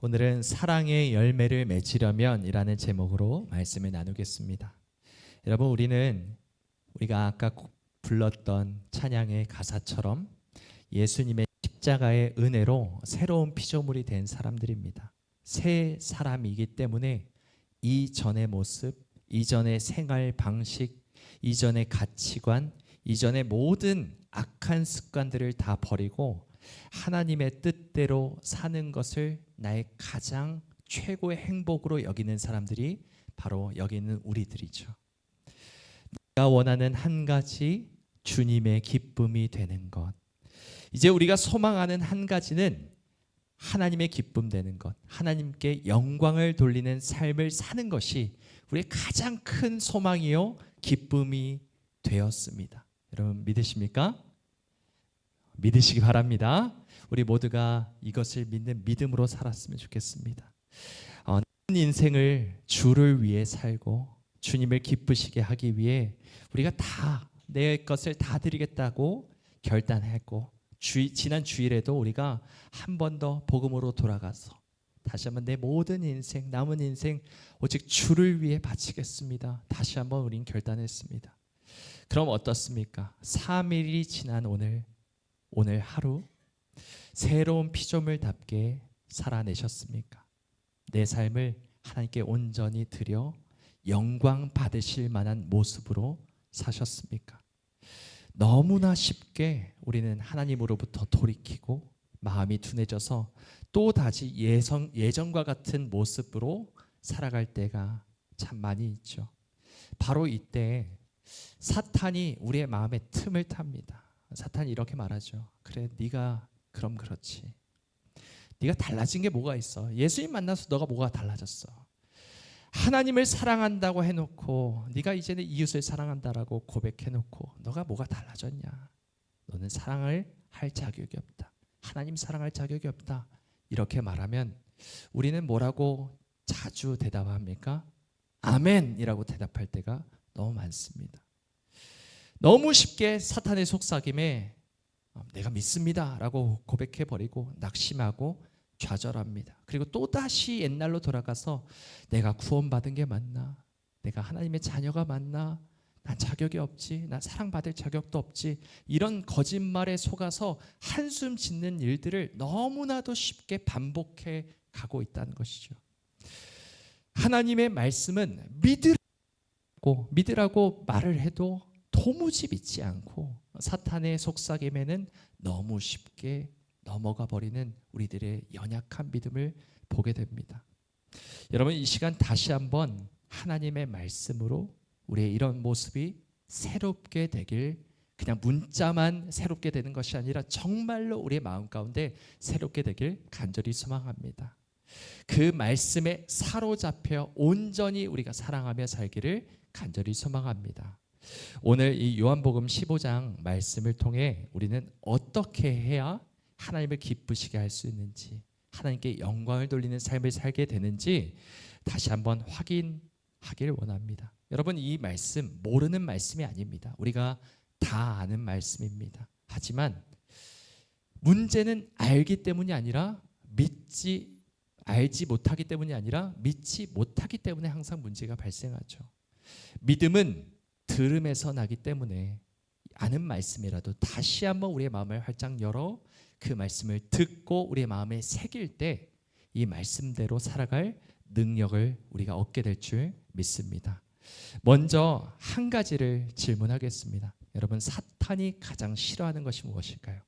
오늘은 사랑의 열매를 맺으려면 이라는 제목으로 말씀을 나누겠습니다. 여러분, 우리가 아까 불렀던 찬양의 가사처럼 예수님의 십자가의 은혜로 새로운 피조물이 된 사람들입니다. 새 사람이기 때문에 이전의 모습, 이전의 생활 방식, 이전의 가치관, 이전의 모든 악한 습관들을 다 버리고 하나님의 뜻대로 사는 것을 나의 가장 최고의 행복으로 여기는 사람들이 바로 여기 있는 우리들이죠. 내가 원하는 한 가지, 주님의 기쁨이 되는 것. 이제 우리가 소망하는 한 가지는 하나님의 기쁨 되는 것, 하나님께 영광을 돌리는 삶을 사는 것이 우리의 가장 큰 소망이요 기쁨이 되었습니다. 여러분 믿으십니까? 믿으시기 바랍니다. 우리 모두가 이것을 믿는 믿음으로 살았으면 좋겠습니다. 인생을 주를 위해 살고 주님을 기쁘시게 하기 위해 우리가 다 내 것을 다 드리겠다고 결단했고, 지난 주일에도 우리가 한 번 더 복음으로 돌아가서 다시 한번 내 모든 인생, 남은 인생 오직 주를 위해 바치겠습니다. 다시 한번 우린 결단했습니다. 그럼 어떻습니까? 3일이 지난 오늘 하루 새로운 피조물답게 살아내셨습니까? 내 삶을 하나님께 온전히 드려 영광 받으실 만한 모습으로 사셨습니까? 너무나 쉽게 우리는 하나님으로부터 돌이키고 마음이 둔해져서 또다시 예전과 같은 모습으로 살아갈 때가 참 많이 있죠. 바로 이때 사탄이 우리의 마음에 틈을 탑니다. 사탄이 이렇게 말하죠. 그래, 네가 그럼 그렇지. 네가 달라진 게 뭐가 있어? 예수님 만나서 너가 뭐가 달라졌어? 하나님을 사랑한다고 해놓고 네가 이제는 이웃을 사랑한다라고 고백해놓고 너가 뭐가 달라졌냐? 너는 사랑을 할 자격이 없다. 하나님 사랑할 자격이 없다. 이렇게 말하면 우리는 뭐라고 자주 대답합니까? 아멘이라고 대답할 때가 너무 많습니다. 너무 쉽게 사탄의 속삭임에 내가 믿습니다 라고 고백해버리고 낙심하고 좌절합니다. 그리고 또다시 옛날로 돌아가서 내가 구원받은 게 맞나? 내가 하나님의 자녀가 맞나? 난 자격이 없지. 난 사랑받을 자격도 없지. 이런 거짓말에 속아서 한숨 짓는 일들을 너무나도 쉽게 반복해 가고 있다는 것이죠. 하나님의 말씀은 믿으라고 말을 해도 도무지 믿지 않고 사탄의 속삭임에는 너무 쉽게 넘어가 버리는 우리들의 연약한 믿음을 보게 됩니다. 여러분, 이 시간 다시 한번 하나님의 말씀으로 우리의 이런 모습이 새롭게 되길, 그냥 문자만 새롭게 되는 것이 아니라 정말로 우리의 마음 가운데 새롭게 되길 간절히 소망합니다. 그 말씀에 사로잡혀 온전히 우리가 사랑하며 살기를 간절히 소망합니다. 오늘 이 요한복음 15장 말씀을 통해 우리는 어떻게 해야 하나님을 기쁘시게 할 수 있는지, 하나님께 영광을 돌리는 삶을 살게 되는지 다시 한번 확인하기를 원합니다. 여러분, 이 말씀 모르는 말씀이 아닙니다. 우리가 다 아는 말씀입니다. 하지만 문제는 알기 때문이 아니라 알지 못하기 때문이 아니라 믿지 못하기 때문에 항상 문제가 발생하죠. 믿음은 들음에서 나기 때문에 아는 말씀이라도 다시 한번 우리의 마음을 활짝 열어 그 말씀을 듣고 우리의 마음에 새길 때 이 말씀대로 살아갈 능력을 우리가 얻게 될 줄 믿습니다. 먼저 한 가지를 질문하겠습니다. 여러분, 사탄이 가장 싫어하는 것이 무엇일까요?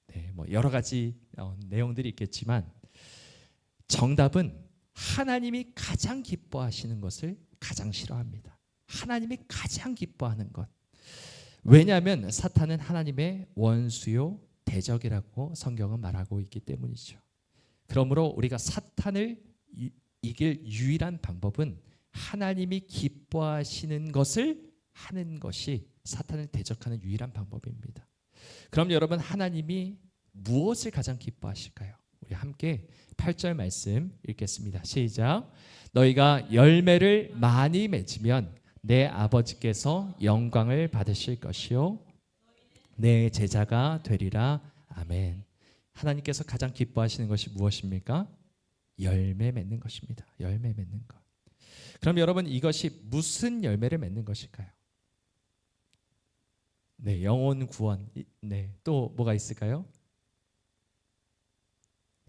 네, 여러 가지 내용들이 있겠지만 정답은 하나님이 가장 기뻐하시는 것을 가장 싫어합니다. 하나님이 가장 기뻐하는 것. 왜냐하면 사탄은 하나님의 원수요 대적이라고 성경은 말하고 있기 때문이죠. 그러므로 우리가 사탄을 이길 유일한 방법은 하나님이 기뻐하시는 것을 하는 것이 사탄을 대적하는 유일한 방법입니다. 그럼 여러분, 하나님이 무엇을 가장 기뻐하실까요? 우리 함께 8절 말씀 읽겠습니다. 시작. 너희가 열매를 많이 맺으면 내 아버지께서 영광을 받으실 것이요 내 제자가 되리라. 아멘. 하나님께서 가장 기뻐하시는 것이 무엇입니까? 열매 맺는 것입니다. 열매 맺는 것. 그럼 여러분, 이것이 무슨 열매를 맺는 것일까요? 네, 영혼 구원. 네, 또 뭐가 있을까요?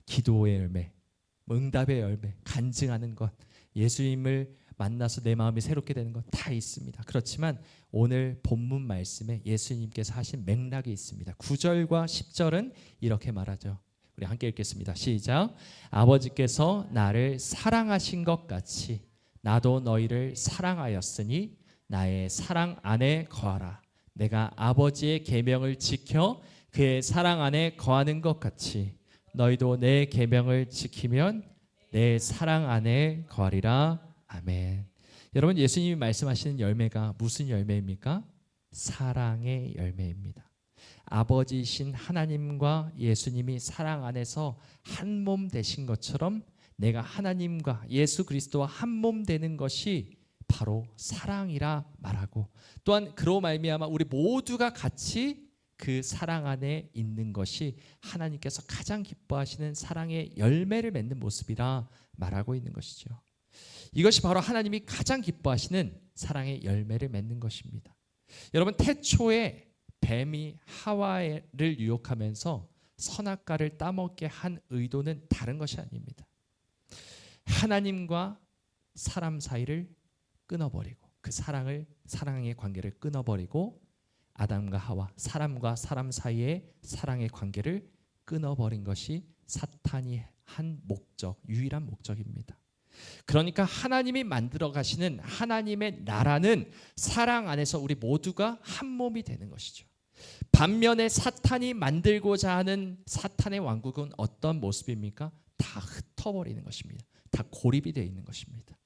기도의 열매, 응답의 열매, 간증하는 것, 예수님을 만나서 내 마음이 새롭게 되는 것 다 있습니다. 그렇지만 오늘 본문 말씀에 예수님께서 하신 맥락이 있습니다. 9절과 10절은 이렇게 말하죠. 우리 함께 읽겠습니다. 시작. 아버지께서 나를 사랑하신 것 같이 나도 너희를 사랑하였으니 나의 사랑 안에 거하라. 내가 아버지의 계명을 지켜 그의 사랑 안에 거하는 것 같이 너희도 내 계명을 지키면 내 사랑 안에 거하리라. 아멘. 여러분, 예수님이 말씀하시는 열매가 무슨 열매입니까? 사랑의 열매입니다. 아버지이신 하나님과 예수님이 사랑 안에서 한 몸 되신 것처럼 내가 하나님과 예수 그리스도와 한 몸 되는 것이 바로 사랑이라 말하고, 또한 그로 말미암아 우리 모두가 같이 그 사랑 안에 있는 것이 하나님께서 가장 기뻐하시는 사랑의 열매를 맺는 모습이라 말하고 있는 것이죠. 이것이 바로 하나님이 가장 기뻐하시는 사랑의 열매를 맺는 것입니다. 여러분, 태초에 뱀이 하와를 유혹하면서 선악과를 따먹게 한 의도는 다른 것이 아닙니다. 하나님과 사람 사이를 끊어버리고 그 사랑의 관계를 끊어버리고 아담과 하와, 사람과 사람 사이의 사랑의 관계를 끊어버린 것이 사탄이 한 목적, 유일한 목적입니다. 그러니까 하나님이 만들어 가시는 하나님의 나라는 사랑 안에서 우리 모두가 한 몸이 되는 것이죠. 반면에 사탄이 만들고자 하는 사탄의 왕국은 어떤 모습입니까? 다 흩어버리는 것입니다. 다 고립이 되어 있는 것입니다.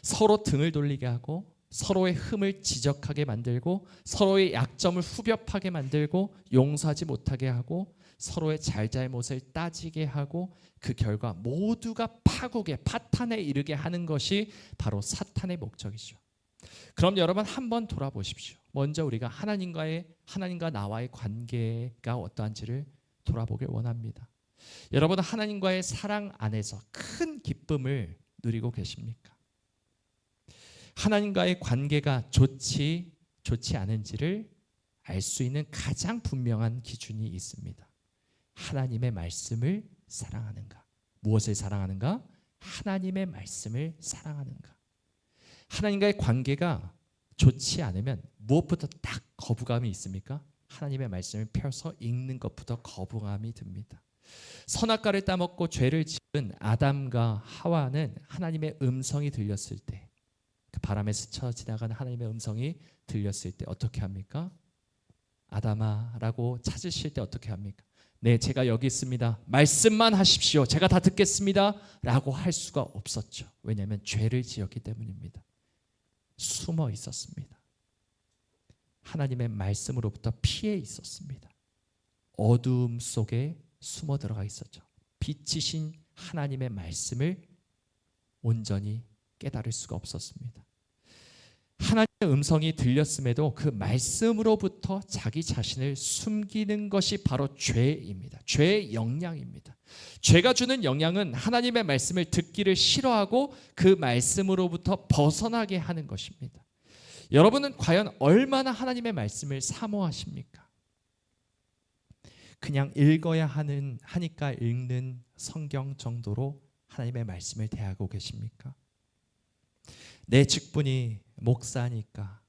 서로 등을 돌리게 하고 서로의 흠을 지적하게 만들고 서로의 약점을 후벼파게 만들고 용서하지 못하게 하고 서로의 잘잘못을 따지게 하고 그 결과 모두가 파국에 파탄에 이르게 하는 것이 바로 사탄의 목적이죠. 그럼 여러분, 한번 돌아보십시오. 먼저 우리가 하나님과 나와의 관계가 어떠한지를 돌아보길 원합니다. 여러분, 하나님과의 사랑 안에서 큰 기쁨을 누리고 계십니까? 하나님과의 관계가 좋지 않은지를 알 수 있는 가장 분명한 기준이 있습니다. 하나님의 말씀을 사랑하는가? 무엇을 사랑하는가? 하나님의 말씀을 사랑하는가? 하나님과의 관계가 좋지 않으면 무엇부터 딱 거부감이 있습니까? 하나님의 말씀을 펴서 읽는 것부터 거부감이 듭니다. 선악과를 따먹고 죄를 지은 아담과 하와는 하나님의 음성이 들렸을 때, 그 바람에 스쳐 지나가는 하나님의 음성이 들렸을 때 어떻게 합니까? 아담아 라고 찾으실 때 어떻게 합니까? 네, 제가 여기 있습니다. 말씀만 하십시오. 제가 다 듣겠습니다. 라고 할 수가 없었죠. 왜냐하면 죄를 지었기 때문입니다. 숨어 있었습니다. 하나님의 말씀으로부터 피해 있었습니다. 어두움 속에 숨어 들어가 있었죠. 빛이신 하나님의 말씀을 온전히 깨달을 수가 없었습니다. 하나님의 음성이 들렸음에도 그 말씀으로부터 자기 자신을 숨기는 것이 바로 죄입니다. 죄의 영향입니다. 죄가 주는 영향은 하나님의 말씀을 듣기를 싫어하고 그 말씀으로부터 벗어나게 하는 것입니다. 여러분은 과연 얼마나 하나님의 말씀을 사모하십니까? 그냥 읽어야 하니까 읽는 성경 정도로 하나님의 말씀을 대하고 계십니까? 내 직분이 목사니까,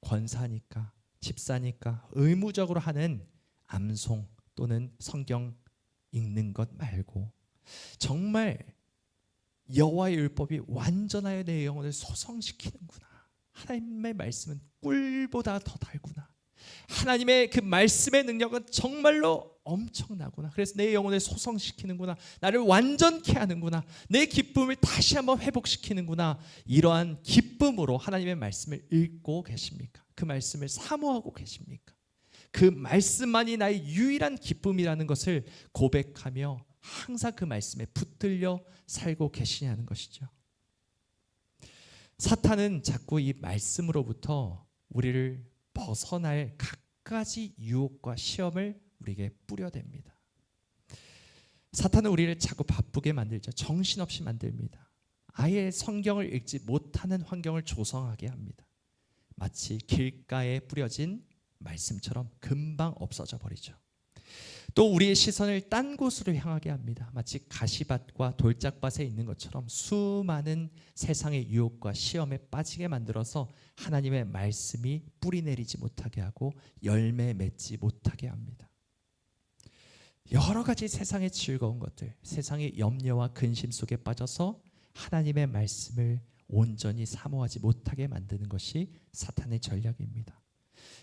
권사니까, 집사니까 의무적으로 하는 암송 또는 성경 읽는 것 말고 정말 여호와의 율법이 완전하여 내 영혼을 소성시키는구나. 하나님의 말씀은 꿀보다 더 달구나. 하나님의 그 말씀의 능력은 정말로 엄청나구나. 그래서 내 영혼을 소성시키는구나. 나를 완전케 하는구나. 내 기쁨을 다시 한번 회복시키는구나. 이러한 기쁨으로 하나님의 말씀을 읽고 계십니까? 그 말씀을 사모하고 계십니까? 그 말씀만이 나의 유일한 기쁨이라는 것을 고백하며 항상 그 말씀에 붙들려 살고 계시냐는 것이죠. 사탄은 자꾸 이 말씀으로부터 우리를 벗어날 갖가지 유혹과 시험을 우리에게 뿌려댑니다. 사탄은 우리를 자꾸 바쁘게 만들죠. 정신없이 만듭니다. 아예 성경을 읽지 못하는 환경을 조성하게 합니다. 마치 길가에 뿌려진 말씀처럼 금방 없어져 버리죠. 또 우리의 시선을 딴 곳으로 향하게 합니다. 마치 가시밭과 돌짝밭에 있는 것처럼 수많은 세상의 유혹과 시험에 빠지게 만들어서 하나님의 말씀이 뿌리 내리지 못하게 하고 열매 맺지 못하게 합니다. 여러 가지 세상의 즐거운 것들, 세상의 염려와 근심 속에 빠져서 하나님의 말씀을 온전히 사모하지 못하게 만드는 것이 사탄의 전략입니다.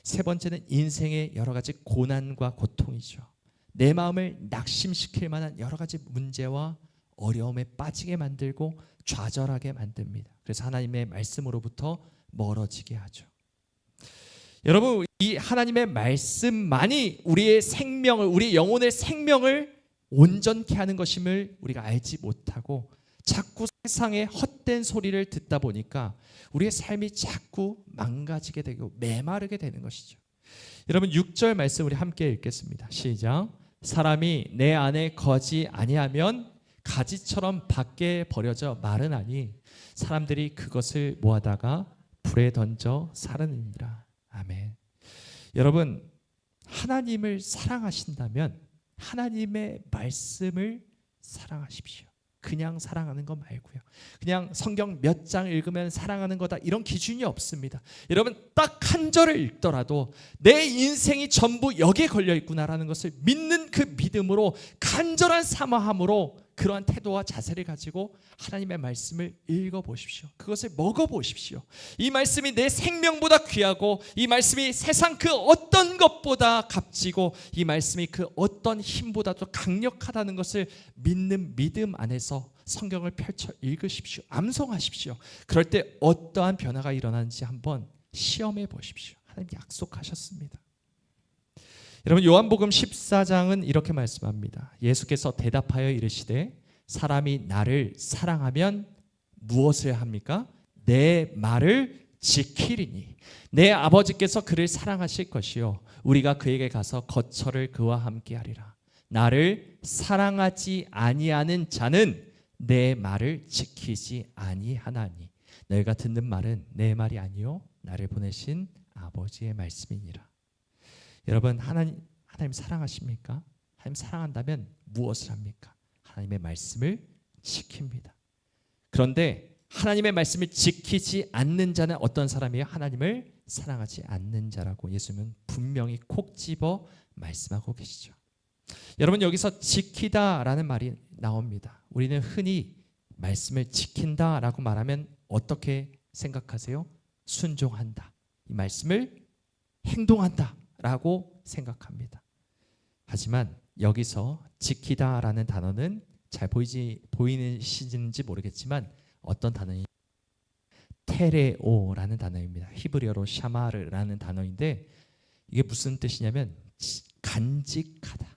세 번째는 인생의 여러 가지 고난과 고통이죠. 내 마음을 낙심시킬 만한 여러 가지 문제와 어려움에 빠지게 만들고 좌절하게 만듭니다. 그래서 하나님의 말씀으로부터 멀어지게 하죠. 여러분, 이 하나님의 말씀만이 우리의 생명을, 우리의 영혼의 생명을 온전케 하는 것임을 우리가 알지 못하고 자꾸 세상의 헛된 소리를 듣다 보니까 우리의 삶이 자꾸 망가지게 되고 메마르게 되는 것이죠. 여러분, 6절 말씀 우리 함께 읽겠습니다. 시작. 사람이 내 안에 거지 아니하면 가지처럼 밖에 버려져 마르나니 사람들이 그것을 모아다가 불에 던져 사르느니라. 아멘. 여러분, 하나님을 사랑하신다면 하나님의 말씀을 사랑하십시오. 그냥 사랑하는 거 말고요. 그냥 성경 몇 장 읽으면 사랑하는 거다, 이런 기준이 없습니다. 여러분, 딱 한 절을 읽더라도 내 인생이 전부 여기에 걸려 있구나라는 것을 믿는 그 믿음으로, 간절한 사모함으로 그러한 태도와 자세를 가지고 하나님의 말씀을 읽어보십시오. 그것을 먹어보십시오. 이 말씀이 내 생명보다 귀하고, 이 말씀이 세상 그 어떤 것보다 값지고, 이 말씀이 그 어떤 힘보다도 강력하다는 것을 믿는 믿음 안에서 성경을 펼쳐 읽으십시오. 암송하십시오. 그럴 때 어떠한 변화가 일어나는지 한번 시험해 보십시오. 하나님 약속하셨습니다. 여러분, 요한복음 14장은 이렇게 말씀합니다. 예수께서 대답하여 이르시되 사람이 나를 사랑하면 무엇을 합니까? 내 말을 지키리니 내 아버지께서 그를 사랑하실 것이요 우리가 그에게 가서 거처를 그와 함께 하리라. 나를 사랑하지 아니하는 자는 내 말을 지키지 아니하나니 너희가 듣는 말은 내 말이 아니요 나를 보내신 아버지의 말씀이니라. 여러분, 하나님 사랑하십니까? 하나님 사랑한다면 무엇을 합니까? 하나님의 말씀을 지킵니다. 그런데 하나님의 말씀을 지키지 않는 자는 어떤 사람이에요? 하나님을 사랑하지 않는 자라고 예수님은 분명히 콕 집어 말씀하고 계시죠. 여러분, 여기서 지키다라는 말이 나옵니다. 우리는 흔히 말씀을 지킨다라고 말하면 어떻게 생각하세요? 순종한다. 이 말씀을 행동한다 라고 생각합니다. 하지만 여기서 지키다라는 단어는 잘 보이시는지 모르겠지만 어떤 단어인지, 테레오라는 단어입니다. 히브리어로 샤마르라는 단어인데 이게 무슨 뜻이냐면 간직하다,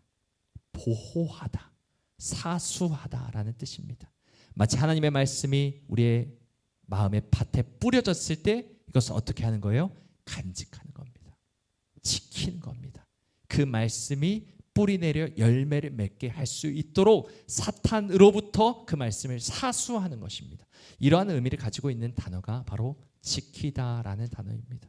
보호하다, 사수하다라는 뜻입니다. 마치 하나님의 말씀이 우리의 마음의 밭에 뿌려졌을 때 이것을 어떻게 하는 거예요? 간직하는 겁니다. 지키는 겁니다. 그 말씀이 뿌리 내려 열매를 맺게 할 수 있도록 사탄으로부터 그 말씀을 사수하는 것입니다. 이러한 의미를 가지고 있는 단어가 바로 지키다라는 단어입니다.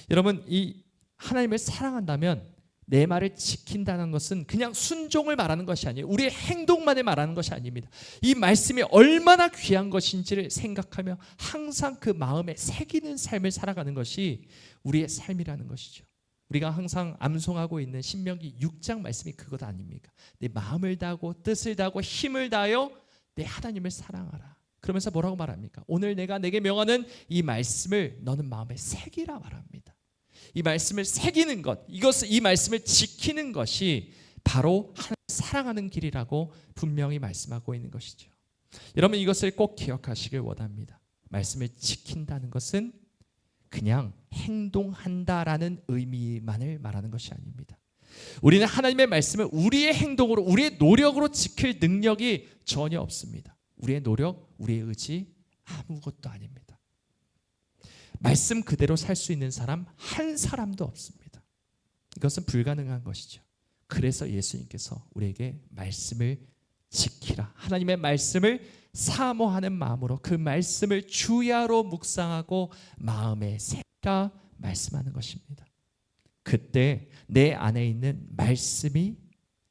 여러분, 이 하나님을 사랑한다면 내 말을 지킨다는 것은 그냥 순종을 말하는 것이 아니에요. 우리의 행동만을 말하는 것이 아닙니다. 이 말씀이 얼마나 귀한 것인지를 생각하며 항상 그 마음에 새기는 삶을 살아가는 것이 우리의 삶이라는 것이죠. 우리가 항상 암송하고 있는 신명기 6장 말씀이 그것 아닙니까? 내 마음을 다하고 뜻을 다하고 힘을 다하여 내 하나님을 사랑하라. 그러면서 뭐라고 말합니까? 오늘 내가 내게 명하는 이 말씀을 너는 마음에 새기라 말합니다. 이 말씀을 새기는 것, 이 말씀을 지키는 것이 바로 하나님을 사랑하는 길이라고 분명히 말씀하고 있는 것이죠. 여러분, 이것을 꼭 기억하시길 원합니다. 말씀을 지킨다는 것은 그냥 행동한다라는 의미만을 말하는 것이 아닙니다. 우리는 하나님의 말씀을 우리의 행동으로, 우리의 노력으로 지킬 능력이 전혀 없습니다. 우리의 노력, 우리의 의지 아무것도 아닙니다. 말씀 그대로 살 수 있는 사람 한 사람도 없습니다. 이것은 불가능한 것이죠. 그래서 예수님께서 우리에게 말씀을 지키라. 하나님의 말씀을 사모하는 마음으로 그 말씀을 주야로 묵상하고 마음에 새기라 말씀하는 것입니다. 그때 내 안에 있는 말씀이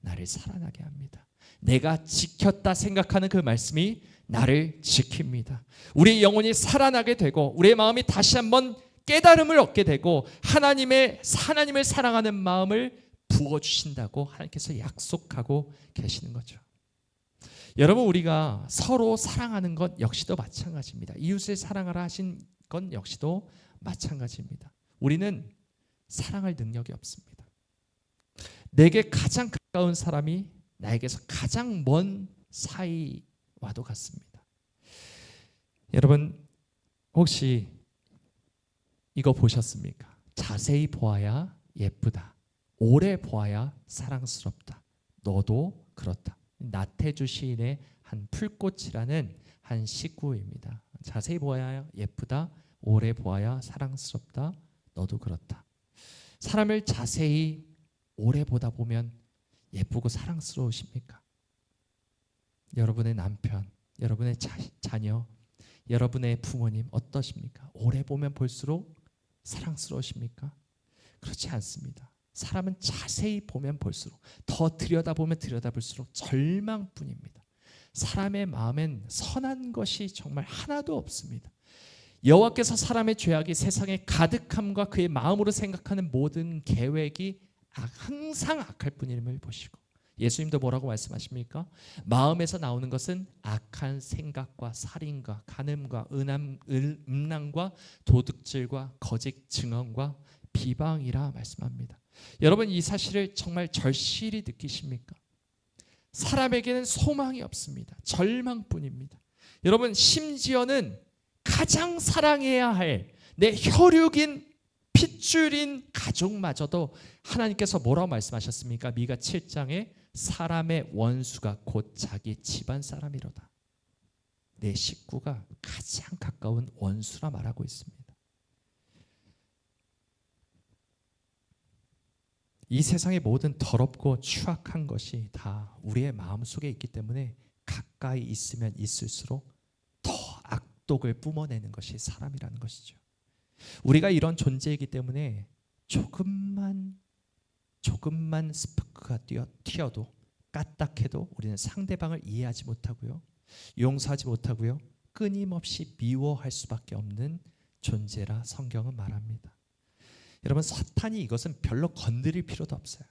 나를 살아나게 합니다. 내가 지켰다 생각하는 그 말씀이 나를 지킵니다. 우리의 영혼이 살아나게 되고 우리의 마음이 다시 한번 깨달음을 얻게 되고 하나님을 사랑하는 마음을 부어주신다고 하나님께서 약속하고 계시는 거죠. 여러분, 우리가 서로 사랑하는 것 역시도 마찬가지입니다. 이웃을 사랑하라 하신 건 역시도 마찬가지입니다. 우리는 사랑할 능력이 없습니다. 내게 가장 가까운 사람이 나에게서 가장 먼 사이와도 같습니다. 여러분, 혹시 이거 보셨습니까? 자세히 보아야 예쁘다. 오래 보아야 사랑스럽다. 너도 그렇다. 나태주 시인의 한 풀꽃이라는 한 시구입니다. 자세히 보아야 예쁘다. 오래 보아야 사랑스럽다. 너도 그렇다. 사람을 자세히 오래 보다 보면 예쁘고 사랑스러우십니까? 여러분의 남편, 여러분의 자녀, 여러분의 부모님 어떠십니까? 오래 보면 볼수록 사랑스러우십니까? 그렇지 않습니다. 사람은 자세히 보면 볼수록, 더 들여다보면 들여다볼수록 절망뿐입니다. 사람의 마음엔 선한 것이 정말 하나도 없습니다. 여호와께서 사람의 죄악이 세상에 가득함과 그의 마음으로 생각하는 모든 계획이 항상 악할 뿐임을 보시고, 예수님도 뭐라고 말씀하십니까? 마음에서 나오는 것은 악한 생각과 살인과 간음과 음란과 도둑질과 거짓 증언과 비방이라 말씀합니다. 여러분, 이 사실을 정말 절실히 느끼십니까? 사람에게는 소망이 없습니다. 절망뿐입니다. 여러분, 심지어는 가장 사랑해야 할 내 혈육인 핏줄인 가족마저도 하나님께서 뭐라고 말씀하셨습니까? 미가 7장에 사람의 원수가 곧 자기 집안 사람이로다. 내 식구가 가장 가까운 원수라 말하고 있습니다. 이 세상의 모든 더럽고 추악한 것이 다 우리의 마음속에 있기 때문에 가까이 있으면 있을수록 더 악독을 뿜어내는 것이 사람이라는 것이죠. 우리가 이런 존재이기 때문에 조금만 스파크가 튀어도 까딱해도 우리는 상대방을 이해하지 못하고요, 용서하지 못하고요, 끊임없이 미워할 수밖에 없는 존재라 성경은 말합니다. 여러분, 사탄이 이것은 별로 건드릴 필요도 없어요.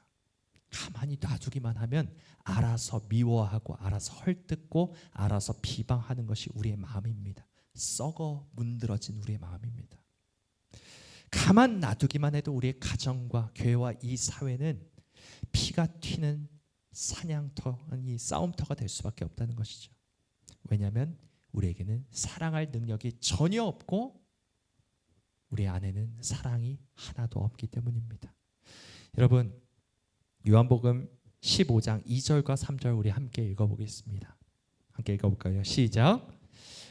가만히 놔두기만 하면 알아서 미워하고 알아서 헐뜯고 알아서 비방하는 것이 우리의 마음입니다. 썩어 문드러진 우리의 마음입니다. 가만 놔두기만 해도 우리의 가정과 교회와 이 사회는 피가 튀는 사냥터, 이 싸움터가 될 수밖에 없다는 것이죠. 왜냐하면 우리에게는 사랑할 능력이 전혀 없고 우리 안에는 사랑이 하나도 없기 때문입니다. 여러분, 요한복음 15장 2절과 3절 우리 함께 읽어보겠습니다. 함께 읽어볼까요? 시작.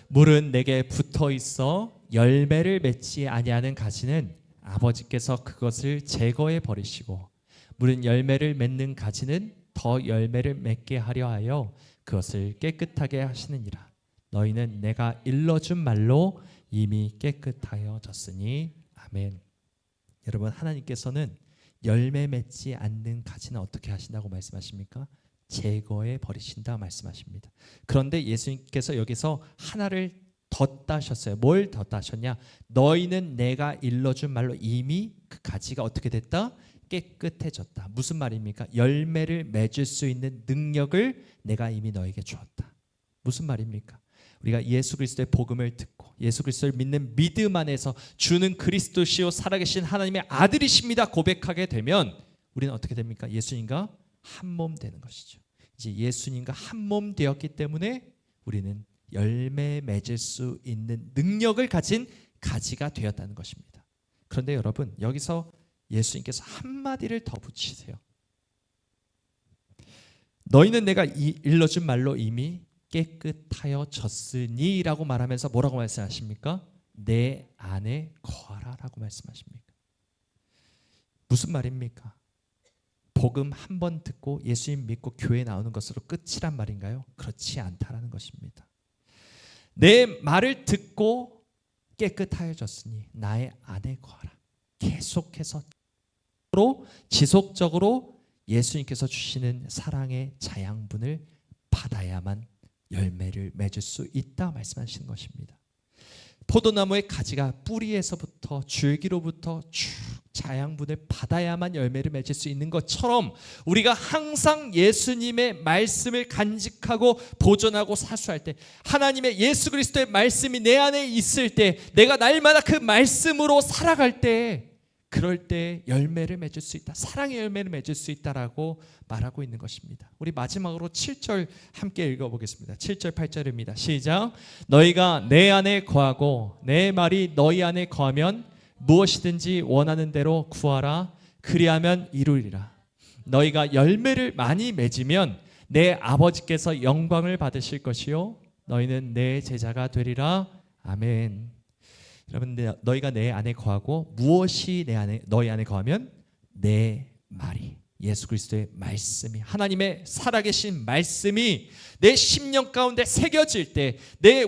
물은 내게 붙어 있어 열매를 맺지 아니하는 가지는 아버지께서 그것을 제거해 버리시고, 물은 열매를 맺는 가지는 더 열매를 맺게 하려 하여 그것을 깨끗하게 하시느니라. 너희는 내가 일러준 말로 이미 깨끗하여졌으니. 아멘. 여러분, 하나님께서는 열매 맺지 않는 가지는 어떻게 하신다고 말씀하십니까? 제거해 버리신다 말씀하십니다. 그런데 예수님께서 여기서 하나를 더 따셨어요. 뭘 더 따셨냐? 너희는 내가 일러준 말로 이미 그 가지가 어떻게 됐다? 깨끗해졌다. 무슨 말입니까? 열매를 맺을 수 있는 능력을 내가 이미 너에게 주었다. 무슨 말입니까? 우리가 예수 그리스도의 복음을 듣고 예수 그리스도를 믿는 믿음 안에서 주는 그리스도시요 살아계신 하나님의 아들이십니다 고백하게 되면 우리는 어떻게 됩니까? 예수님과 한 몸 되는 것이죠. 이제 예수님과 한 몸 되었기 때문에 우리는 열매 맺을 수 있는 능력을 가진 가지가 되었다는 것입니다. 그런데 여러분, 여기서 예수님께서 한마디를 더 붙이세요. 너희는 내가 일러준 말로 이미 깨끗하여졌으니 라고 말하면서 뭐라고 말씀하십니까? 내 안에 거하라 라고 말씀하십니까? 무슨 말입니까? 복음 한 번 듣고 예수님 믿고 교회 나오는 것으로 끝이란 말인가요? 그렇지 않다라는 것입니다. 내 말을 듣고 깨끗하여졌으니 나의 안에 거하라. 계속해서 지속적으로 예수님께서 주시는 사랑의 자양분을 받아야만 열매를 맺을 수 있다 말씀하시는 것입니다. 포도나무의 가지가 뿌리에서부터 줄기로부터 쭉 자양분을 받아야만 열매를 맺을 수 있는 것처럼 우리가 항상 예수님의 말씀을 간직하고 보존하고 사수할 때, 하나님의 예수 그리스도의 말씀이 내 안에 있을 때, 내가 날마다 그 말씀으로 살아갈 때, 그럴 때 열매를 맺을 수 있다, 사랑의 열매를 맺을 수 있다라고 말하고 있는 것입니다. 우리 마지막으로 7절 함께 읽어보겠습니다. 7절 8절입니다. 시작. 너희가 내 안에 거하고 내 말이 너희 안에 거하면 무엇이든지 원하는 대로 구하라. 그리하면 이루리라. 너희가 열매를 많이 맺으면 내 아버지께서 영광을 받으실 것이요 너희는 내 제자가 되리라. 아멘. 여러분, 너희가 내 안에 거하고 무엇이 너희 안에 거하면 내 말이, 예수 그리스도의 말씀이, 하나님의 살아계신 말씀이 내 심령 가운데 새겨질 때,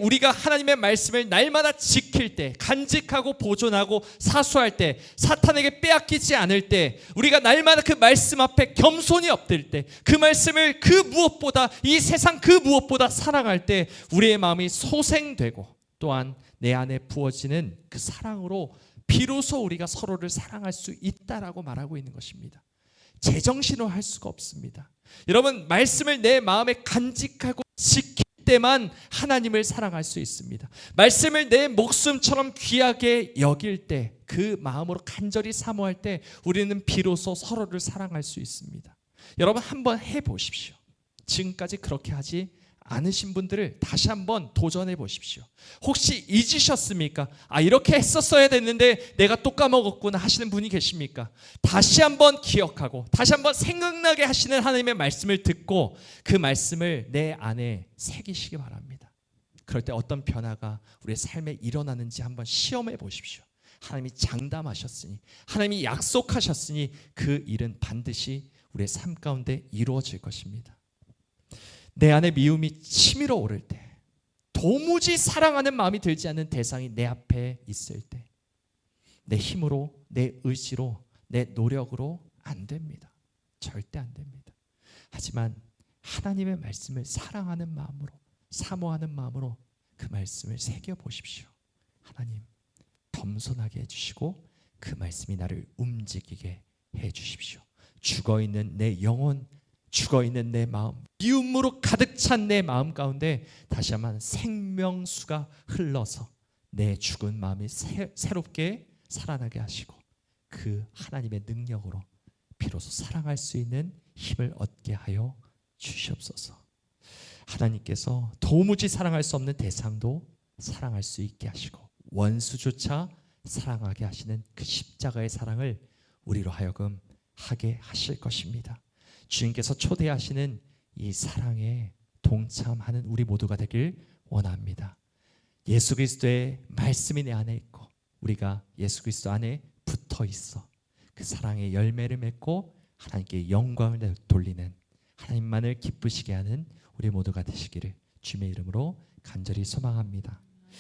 우리가 하나님의 말씀을 날마다 지킬 때, 간직하고 보존하고 사수할 때, 사탄에게 빼앗기지 않을 때, 우리가 날마다 그 말씀 앞에 겸손히 엎드릴 때, 그 말씀을 이 세상 그 무엇보다 사랑할 때 우리의 마음이 소생되고, 또한 내 안에 부어지는 그 사랑으로 비로소 우리가 서로를 사랑할 수 있다라고 말하고 있는 것입니다. 제정신으로 할 수가 없습니다. 여러분, 말씀을 내 마음에 간직하고 지킬 때만 하나님을 사랑할 수 있습니다. 말씀을 내 목숨처럼 귀하게 여길 때, 그 마음으로 간절히 사모할 때 우리는 비로소 서로를 사랑할 수 있습니다. 여러분, 한번 해보십시오. 지금까지 그렇게 하지 않으신 분들을 다시 한번 도전해 보십시오. 혹시 잊으셨습니까? 이렇게 했었어야 됐는데 내가 또 까먹었구나 하시는 분이 계십니까? 다시 한번 기억하고 다시 한번 생각나게 하시는 하나님의 말씀을 듣고 그 말씀을 내 안에 새기시기 바랍니다. 그럴 때 어떤 변화가 우리의 삶에 일어나는지 한번 시험해 보십시오. 하나님이 장담하셨으니, 하나님이 약속하셨으니 그 일은 반드시 우리의 삶 가운데 이루어질 것입니다. 내 안에 미움이 치밀어 오를 때, 도무지 사랑하는 마음이 들지 않는 대상이 내 앞에 있을 때, 내 힘으로, 내 의지로, 내 노력으로 안 됩니다. 절대 안 됩니다. 하지만 하나님의 말씀을 사랑하는 마음으로, 사모하는 마음으로 그 말씀을 새겨보십시오. 하나님, 겸손하게 해주시고 그 말씀이 나를 움직이게 해주십시오. 죽어있는 내 영혼, 죽어있는 내 마음, 미움으로 가득 찬 내 마음 가운데 다시 한번 생명수가 흘러서 내 죽은 마음이 새롭게 살아나게 하시고 그 하나님의 능력으로 비로소 사랑할 수 있는 힘을 얻게 하여 주시옵소서. 하나님께서 도무지 사랑할 수 없는 대상도 사랑할 수 있게 하시고 원수조차 사랑하게 하시는 그 십자가의 사랑을 우리로 하여금 하게 하실 것입니다. 주님께서 초대하시는 이 사랑에 동참하는 우리 모두가 되길 원합니다. 예수 그리스도의 말씀이 내 안에 있고 우리가 예수 그리스도 안에 붙어 있어 그 사랑의 열매를 맺고 하나님께 영광을 돌리는, 하나님만을 기쁘시게 하는 우리 모두가 되시기를 주님의 이름으로 간절히 소망합니다.